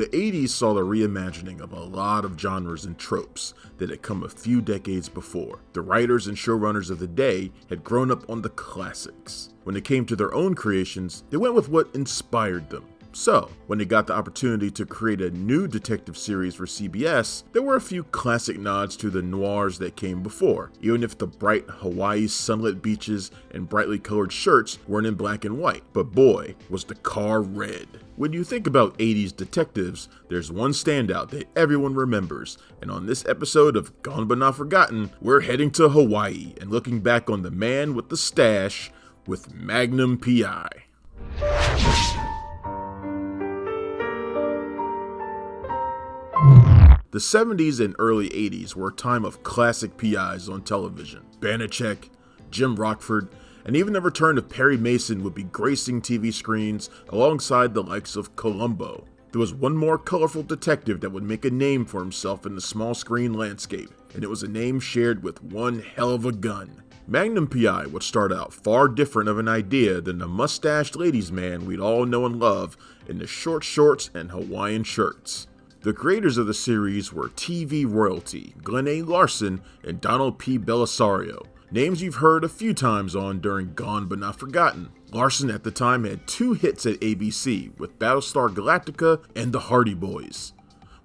The 80s saw the reimagining of a lot of genres and tropes that had come a few decades before. The writers and showrunners of the day had grown up on the classics. When it came to their own creations, they went with what inspired them. So, when they got the opportunity to create a new detective series for CBS, there were a few classic nods to the noirs that came before, even if the bright Hawaii sunlit beaches and brightly colored shirts weren't in black and white. But boy, was the car red. When you think about 80s detectives, there's one standout that everyone remembers, and on this episode of Gone But Not Forgotten, we're heading to Hawaii and looking back on the man with the stash with Magnum P.I. The 70s and early 80s were a time of classic PIs on television. Banachek, Jim Rockford, and even the return of Perry Mason would be gracing TV screens alongside the likes of Columbo. There was one more colorful detective that would make a name for himself in the small screen landscape, and it was a name shared with one hell of a gun. Magnum P.I. would start out far different of an idea than the mustached ladies' man we'd all know and love in the short shorts and Hawaiian shirts. The creators of the series were TV royalty Glenn A. Larson and Donald P. Bellisario, names you've heard a few times on during Gone But Not Forgotten. Larson at the time had 2 hits at ABC with Battlestar Galactica and The Hardy Boys.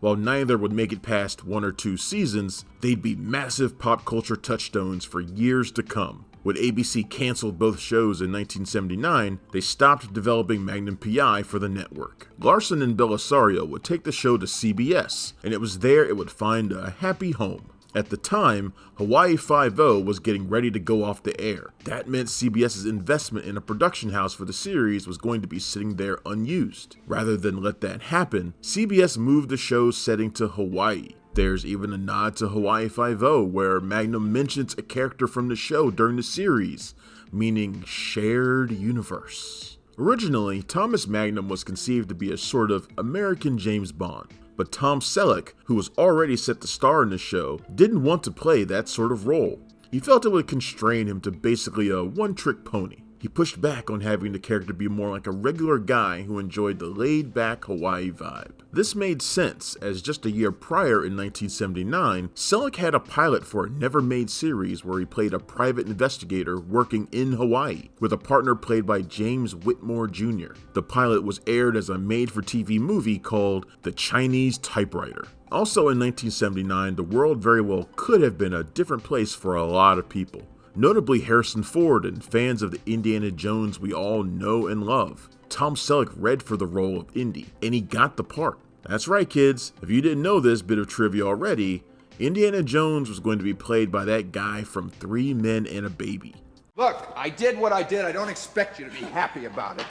While neither would make it past 1 or 2 seasons, they'd be massive pop culture touchstones for years to come. When ABC canceled both shows in 1979, they stopped developing Magnum P.I. for the network. Larson and Bellisario would take the show to CBS, and it was there it would find a happy home. At the time, Hawaii Five-0 was getting ready to go off the air. That meant CBS's investment in a production house for the series was going to be sitting there unused. Rather than let that happen, CBS moved the show's setting to Hawaii. There's even a nod to Hawaii Five-0 where Magnum mentions a character from the show during the series, meaning shared universe. Originally, Thomas Magnum was conceived to be a sort of American James Bond, but Tom Selleck, who was already set to star in the show, didn't want to play that sort of role. He felt it would constrain him to basically a one-trick pony. He pushed back on having the character be more like a regular guy who enjoyed the laid-back Hawaii vibe. This made sense, as just a year prior in 1979, Selleck had a pilot for a never-made series where he played a private investigator working in Hawaii, with a partner played by James Whitmore Jr. The pilot was aired as a made-for-TV movie called The Chinese Typewriter. Also in 1979, the world very well could have been a different place for a lot of people. Notably Harrison Ford and fans of the Indiana Jones we all know and love. Tom Selleck read for the role of Indy, and he got the part. That's right, kids. If you didn't know this bit of trivia already, Indiana Jones was going to be played by that guy from 3 Men and a Baby. Look, I did what I did. I don't expect you to be happy about it.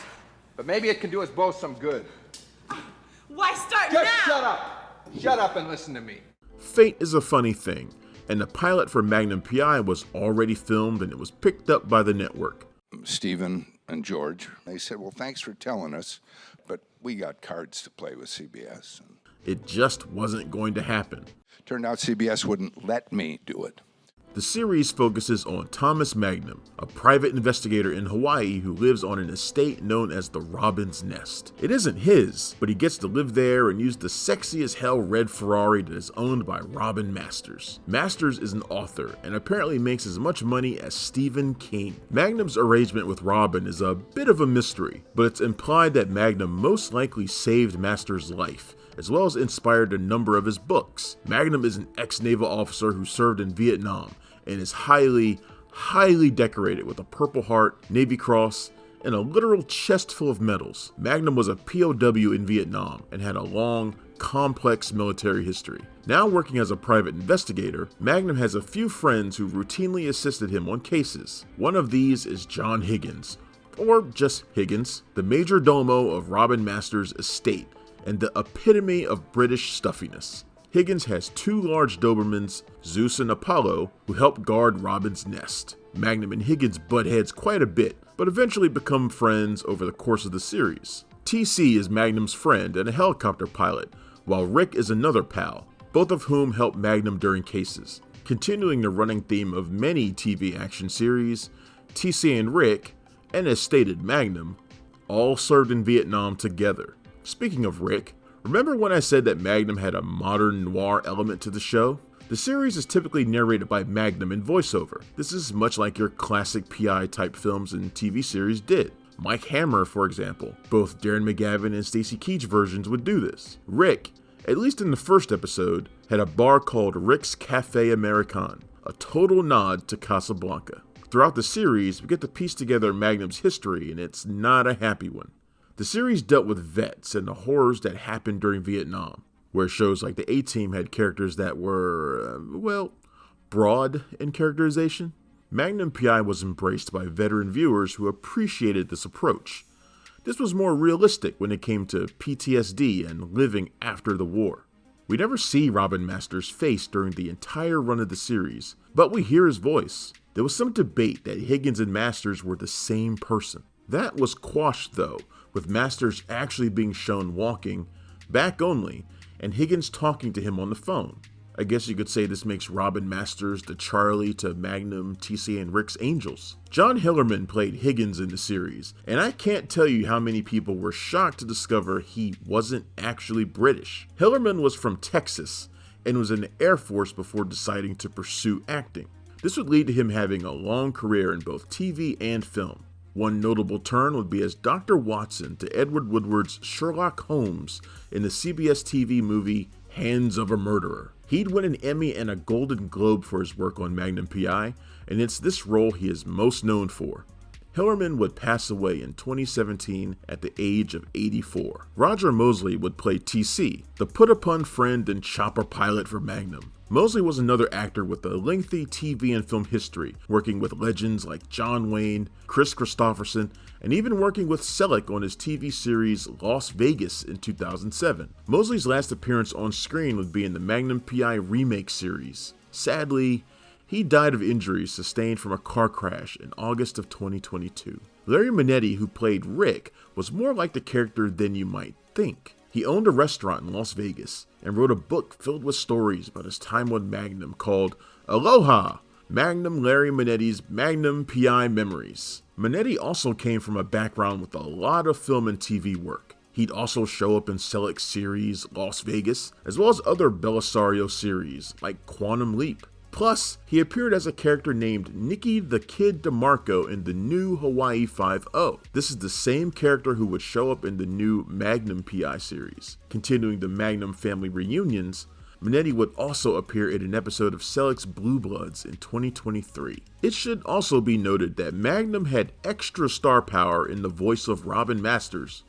But maybe it can do us both some good. Why start Just now? shut up. Shut up and listen to me. Fate is a funny thing, and the pilot for Magnum P.I. was already filmed and it was picked up by the network. Stephen and George, they said, well, thanks for telling us, but we got cards to play with CBS. It just wasn't going to happen. Turned out CBS wouldn't let me do it. The series focuses on Thomas Magnum, a private investigator in Hawaii who lives on an estate known as the Robin's Nest. It isn't his, but he gets to live there and use the sexy as hell red Ferrari that is owned by Robin Masters. Masters is an author and apparently makes as much money as Stephen King. Magnum's arrangement with Robin is a bit of a mystery, but it's implied that Magnum most likely saved Masters' life, as well as inspired a number of his books. Magnum is an ex-naval officer who served in Vietnam and is highly decorated with a Purple Heart, Navy Cross, and a literal chest full of medals. Magnum was a POW in Vietnam and had a long, complex military history. Now working as a private investigator, Magnum has a few friends who routinely assisted him on cases. One of these is John Higgins, or just Higgins, the major domo of Robin Masters' estate and the epitome of British stuffiness. Higgins has 2 large Dobermans, Zeus and Apollo, who help guard Robin's nest. Magnum and Higgins butt heads quite a bit, but eventually become friends over the course of the series. TC is Magnum's friend and a helicopter pilot, while Rick is another pal, both of whom help Magnum during cases. Continuing the running theme of many TV action series, TC and Rick, and as stated Magnum, all served in Vietnam together. Speaking of Rick, Remember when I said that Magnum had a modern noir element to the show? The series is typically narrated by Magnum in voiceover. This is much like your classic PI type films and TV series did. Mike Hammer, for example. Both Darren McGavin and Stacy Keach versions would do this. Rick, at least in the first episode, had a bar called Rick's Cafe American, a total nod to Casablanca. Throughout the series, we get to piece together Magnum's history, and it's not a happy one. The series dealt with vets and the horrors that happened during Vietnam, where shows like the A-Team had characters that were, broad in characterization. Magnum P.I. was embraced by veteran viewers who appreciated this approach. This was more realistic when it came to PTSD and living after the war. We never see Robin Masters' face during the entire run of the series, but we hear his voice. There was some debate that Higgins and Masters were the same person. That was quashed though, with Masters actually being shown walking, back only, and Higgins talking to him on the phone. I guess you could say this makes Robin Masters the Charlie to Magnum, TC, and Rick's Angels. John Hillerman played Higgins in the series, and I can't tell you how many people were shocked to discover he wasn't actually British. Hillerman was from Texas and was in the Air Force before deciding to pursue acting. This would lead to him having a long career in both TV and film. One notable turn would be as Dr. Watson to Edward Woodward's Sherlock Holmes in the CBS TV movie Hands of a Murderer. He'd win an Emmy and a Golden Globe for his work on Magnum P.I., and it's this role he is most known for. Hillerman would pass away in 2017 at the age of 84. Roger Mosley would play TC, the put-upon friend and chopper pilot for Magnum. Mosley was another actor with a lengthy TV and film history, working with legends like John Wayne, Chris Christopherson, and even working with Selleck on his TV series Las Vegas in 2007. Mosley's last appearance on screen would be in the Magnum P.I. remake series. Sadly, he died of injuries sustained from a car crash in August of 2022. Larry Manetti, who played Rick, was more like the character than you might think. He owned a restaurant in Las Vegas and wrote a book filled with stories about his time on Magnum called Aloha! Magnum Larry Manetti's Magnum P.I. Memories. Manetti also came from a background with a lot of film and TV work. He'd also show up in Selleck's series Las Vegas, as well as other Belisario series like Quantum Leap. Plus, he appeared as a character named Nicky the Kid DeMarco in the new Hawaii Five-0. This is the same character who would show up in the new Magnum P.I. series. Continuing the Magnum family reunions, Manetti would also appear in an episode of Selleck's Blue Bloods in 2023. It should also be noted that Magnum had extra star power in the voice of Robin Masters.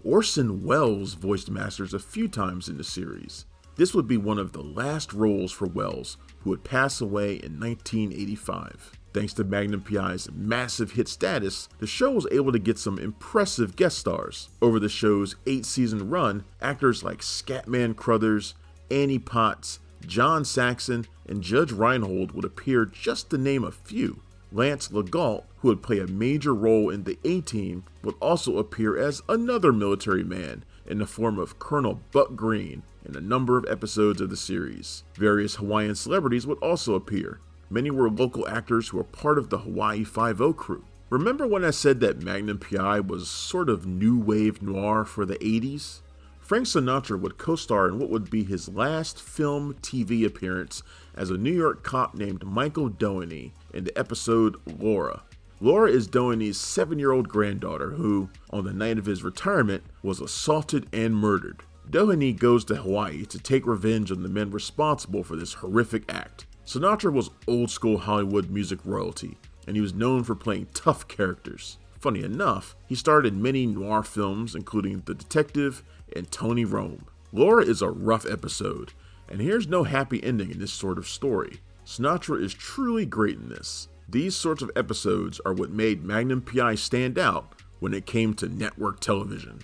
Orson Welles voiced Masters a few times in the series. This would be one of the last roles for Welles, who would pass away in 1985. Thanks to Magnum P.I.'s massive hit status, the show was able to get some impressive guest stars. Over the show's 8-season run, actors like Scatman Crothers, Annie Potts, John Saxon, and Judge Reinhold would appear, just to name a few. Lance Legault, who would play a major role in the A-Team, would also appear as another military man in the form of Colonel Buck Green in a number of episodes of the series. Various Hawaiian celebrities would also appear. Many were local actors who were part of the Hawaii Five-0 crew. Remember when I said that Magnum P.I. was sort of new wave noir for the 80s? Frank Sinatra would co-star in what would be his last film TV appearance as a New York cop named Michael Doheny in the episode Laura. Laura is Doheny's 7-year-old granddaughter who, on the night of his retirement, was assaulted and murdered. Doheny goes to Hawaii to take revenge on the men responsible for this horrific act. Sinatra was old-school Hollywood music royalty, and he was known for playing tough characters. Funny enough, he starred in many noir films, including The Detective and Tony Rome. Laura is a rough episode, and here's no happy ending in this sort of story. Sinatra is truly great in this. These sorts of episodes are what made Magnum P.I. stand out when it came to network television.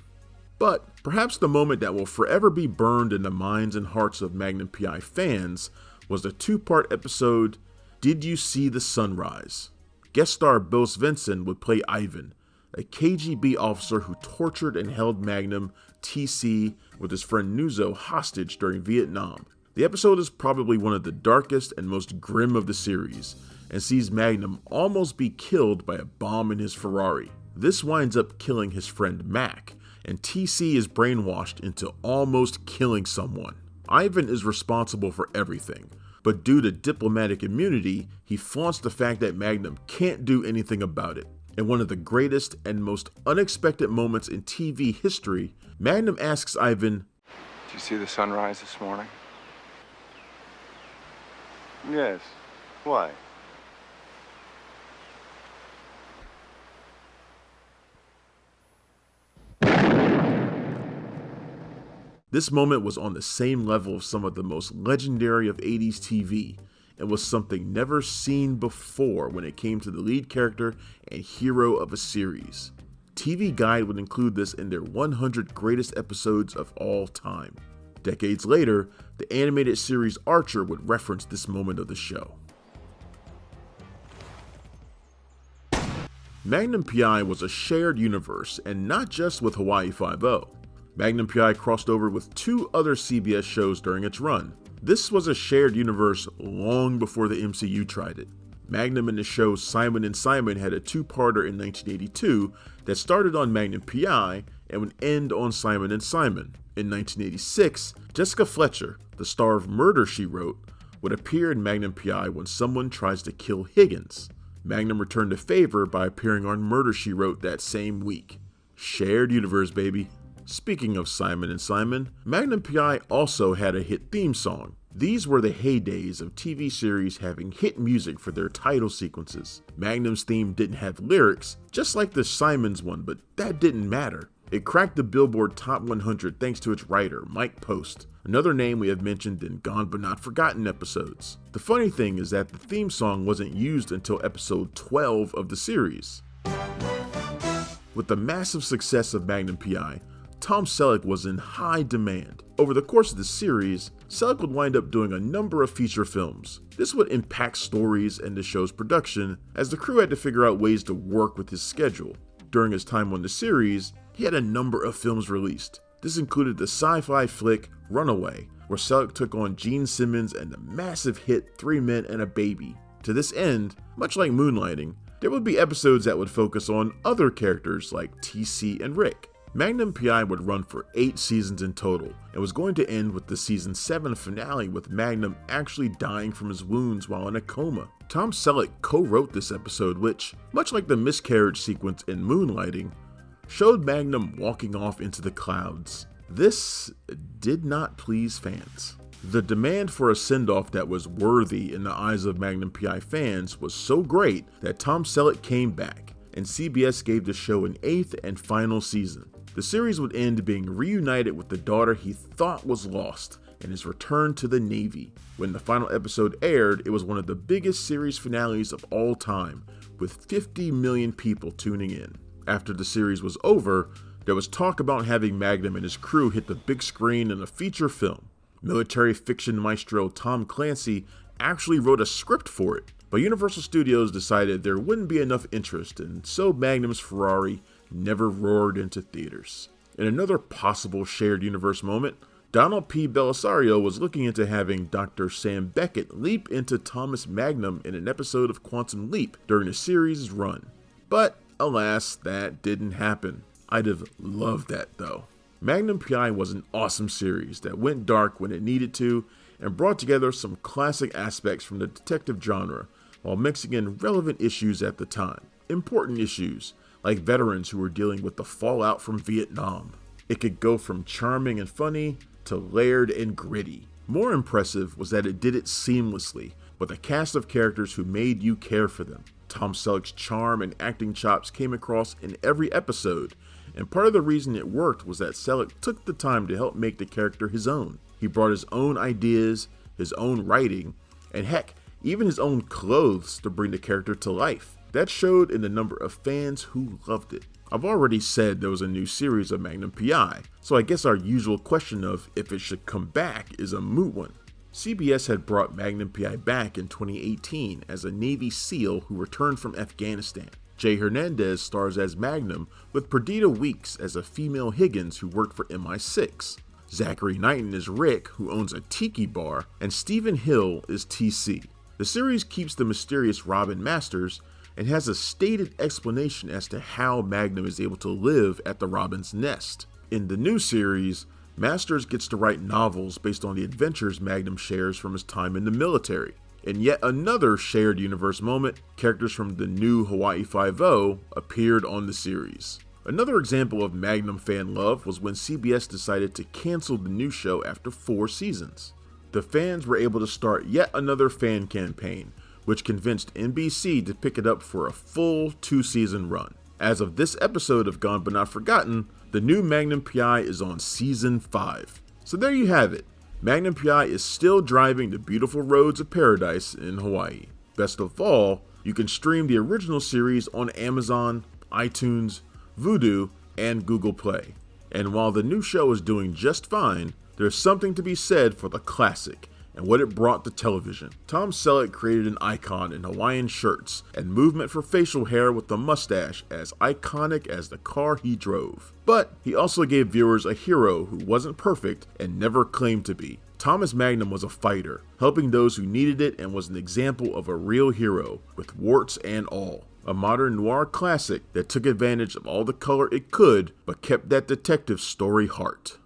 But perhaps the moment that will forever be burned in the minds and hearts of Magnum P.I. fans was the 2-part episode, Did You See the Sunrise? Guest star Bill Svensson would play Ivan, a KGB officer who tortured and held Magnum, TC, with his friend Nuzo hostage during Vietnam. The episode is probably one of the darkest and most grim of the series, and sees Magnum almost be killed by a bomb in his Ferrari. This winds up killing his friend Mac, and TC is brainwashed into almost killing someone. Ivan is responsible for everything, but due to diplomatic immunity, he flaunts the fact that Magnum can't do anything about it. In one of the greatest and most unexpected moments in TV history, Magnum asks Ivan, "Did you see the sunrise this morning?" "Yes. Why?" This moment was on the same level of some of the most legendary of 80s TV, and was something never seen before when it came to the lead character and hero of a series. TV Guide would include this in their 100 greatest episodes of all time. Decades later, the animated series Archer would reference this moment of the show. Magnum P.I. was a shared universe, and not just with Hawaii Five-0. Magnum P.I. crossed over with 2 other CBS shows during its run. This was a shared universe long before the MCU tried it. Magnum and the show Simon and Simon had a 2-parter in 1982 that started on Magnum P.I. and would end on Simon and Simon. In 1986, Jessica Fletcher, the star of Murder, She Wrote, would appear in Magnum P.I. when someone tries to kill Higgins. Magnum returned the favor by appearing on Murder, She Wrote that same week. Shared universe, baby. Speaking of Simon and Simon, Magnum P.I. also had a hit theme song. These were the heydays of TV series having hit music for their title sequences. Magnum's theme didn't have lyrics, just like the Simon's one, but that didn't matter. It cracked the Billboard Top 100 thanks to its writer, Mike Post, another name we have mentioned in Gone But Not Forgotten episodes. The funny thing is that the theme song wasn't used until episode 12 of the series. With the massive success of Magnum P.I., Tom Selleck was in high demand. Over the course of the series, Selleck would wind up doing a number of feature films. This would impact stories and the show's production, as the crew had to figure out ways to work with his schedule. During his time on the series, he had a number of films released. This included the sci-fi flick Runaway, where Selleck took on Gene Simmons and the massive hit 3 Men and a Baby. To this end, much like Moonlighting, there would be episodes that would focus on other characters like TC and Rick. Magnum P.I. would run for 8 seasons in total, and was going to end with the season 7 finale with Magnum actually dying from his wounds while in a coma. Tom Selleck co-wrote this episode which, much like the miscarriage sequence in Moonlighting, showed Magnum walking off into the clouds. This did not please fans. The demand for a send-off that was worthy in the eyes of Magnum P.I. fans was so great that Tom Selleck came back, and CBS gave the show an 8th and final season. The series would end being reunited with the daughter he thought was lost and his return to the Navy. When the final episode aired, it was one of the biggest series finales of all time, with 50 million people tuning in. After the series was over, there was talk about having Magnum and his crew hit the big screen in a feature film. Military fiction maestro Tom Clancy actually wrote a script for it, but Universal Studios decided there wouldn't be enough interest, and so Magnum's Ferrari never roared into theaters. In another possible shared universe moment, Donald P. Belisario was looking into having Dr. Sam Beckett leap into Thomas Magnum in an episode of Quantum Leap during the series' run. But alas, that didn't happen. I'd have loved that though. Magnum P.I. was an awesome series that went dark when it needed to and brought together some classic aspects from the detective genre while mixing in relevant issues at the time. Important issues, like veterans who were dealing with the fallout from Vietnam. It could go from charming and funny to layered and gritty. More impressive was that it did it seamlessly, with a cast of characters who made you care for them. Tom Selleck's charm and acting chops came across in every episode, and part of the reason it worked was that Selleck took the time to help make the character his own. He brought his own ideas, his own writing, and heck, even his own clothes to bring the character to life. That showed in the number of fans who loved it. I've already said there was a new series of Magnum P.I, so I guess our usual question of if it should come back is a moot one. CBS had brought Magnum P.I. back in 2018 as a Navy SEAL who returned from Afghanistan. Jay Hernandez stars as Magnum, with Perdita Weeks as a female Higgins who worked for MI6. Zachary Knighton is Rick, who owns a tiki bar, and Stephen Hill is TC. The series keeps the mysterious Robin Masters and has a stated explanation as to how Magnum is able to live at the Robin's nest. In the new series, Masters gets to write novels based on the adventures Magnum shares from his time in the military. In yet another shared universe moment, characters from the new Hawaii Five-0 appeared on the series. Another example of Magnum fan love was when CBS decided to cancel the new show after 4 seasons. The fans were able to start yet another fan campaign, which convinced NBC to pick it up for a full 2-season run. As of this episode of Gone But Not Forgotten, the new Magnum PI is on season 5. So there you have it. Magnum PI is still driving the beautiful roads of paradise in Hawaii. Best of all, you can stream the original series on Amazon, iTunes, Vudu, and Google Play. And while the new show is doing just fine, there's something to be said for the classic and what it brought to television. Tom Selleck created an icon in Hawaiian shirts and movement for facial hair with a mustache as iconic as the car he drove. But he also gave viewers a hero who wasn't perfect and never claimed to be. Thomas Magnum was a fighter, helping those who needed it, and was an example of a real hero, with warts and all. A modern noir classic that took advantage of all the color it could, but kept that detective story heart.